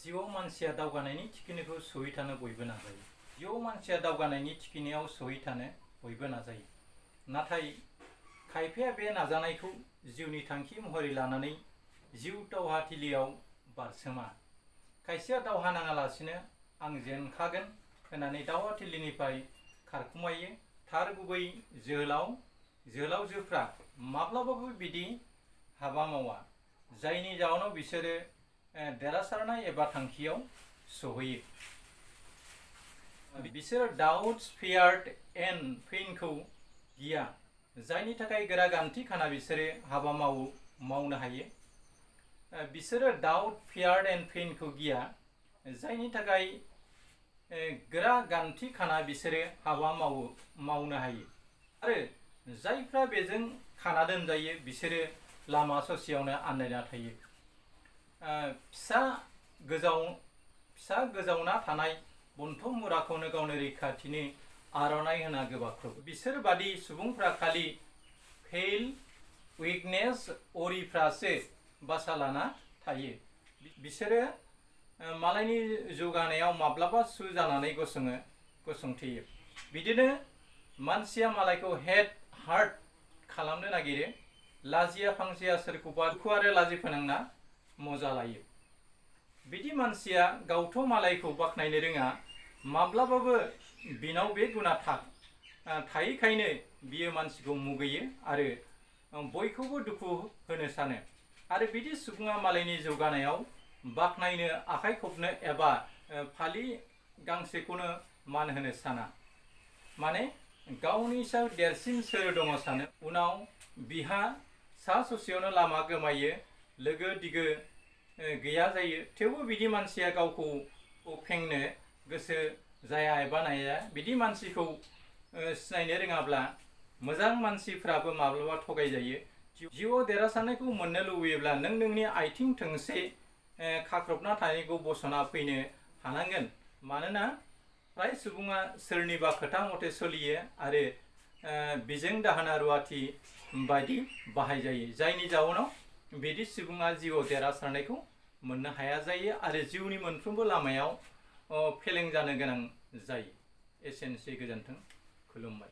जिउआव मानसिया दावगानायनि थिखिनिखौ सहैथानो बयबो नाजायो। जिउआव मानसिया दावगानायनि थिखिनियाव सहैथानो बयबो नाजायो। नाथाय खायफाया बे नाजानायखौ जिउनि थांखि महरै लानानै जिउ दावहाथिलियाव बारसोमा। खायसेया दावहा नाङालासिनो आं जेनखागोन होननानै दावहाथिलिनिफ्राय खारखुमायो। थार गुबै जोहोलावजोफ्रा माब्लाबाबो बिदि हाबा मावा, जायनि जाहोनाव बिसोरो देरहासारनाय एबा थांखियाव सहैयो। बिसोर डाउट्स, फियार एन्ड पेइनखौ गिया, जायनि थाखाय गोरा गान्थि खाना बिसोरो हाबा मावनो हायो। बिसोरो डाउट, फियार एन्ड पेइनखौ गिया, जायनि थाखाय गोरा गान्थि खाना बिसोरो हाबा मावनो हायो। आरो जायफ्रा बेजों खाना दोनजायो बिसोरो लामा ससेयावनो आन्दायना थायो। फिसा गोजावना थानाय बन्थं मुराखौनो गावनो रैखाथिनि आर'नाइ होना गोबाख्रबो। बिसोर बादि सुबुंफ्रा खालि फेइल, उइकनेस, अरिफ्रासो बासा लाना थायो। बिसोरो मालायनि जौगानायाव माब्लाबा सु जानानै गसंथेयो। बिदिनो मानसिया मालायखौ हार्ट खालामनो नागिरो। लाजिया फांजिया सोरखौबा दुखु आरो लाजि फोनांना मजा लायो। बिदि मानसिया गावथ' मालायखौ बाख्नायनो रोङा, माब्लाबाबो बिनाव बे गुना थायैखायनो बियो मानसिखौ मुगैयो आरो बयखौबो दुखु होनो सानो। आरो बिदि सुबुङा मालायनि जौगानायाव बाख्नायनो, आखाइ खबनो एबा फालि गांसेखौनो मान होनो साना। माने गावनि सायाव देरसिन सोर दङ सानो। उनाव बिहा सा ससेयावनो लामा गोमायो, लोगो दिगो गैया जायो। थेवबो बिदि मानसिया गावखौ फेंनो गोसो जाया एबा नाया। बिदि मानसिखौ सिनायनो रोङाब्ला मोजां मानसिफ्राबो माब्लाबा थगायजायो। जिउआव देरहासारनायखौ मोननो लुबैयोब्ला नों नोंनि आथिं थोंसे खाख्रबना थानायखौ बसना फैनो हानांगोन। मानोना फ्राय सुबुङा सोरनिबा खोथा मथे सोलियो आरो बिजों दाहोना रुवाथि बायदि बाहायजायो, जायनि जाउनाव बिदि सुबुङा जिउआव देरहासारनायखौ मोननो हाया जायो आरो जिउनि मोनफ्रोमबो लामायाव फेलें जानो गोनां जायो। एसेनोसै, गोजोन्थों, खुलुमबाय।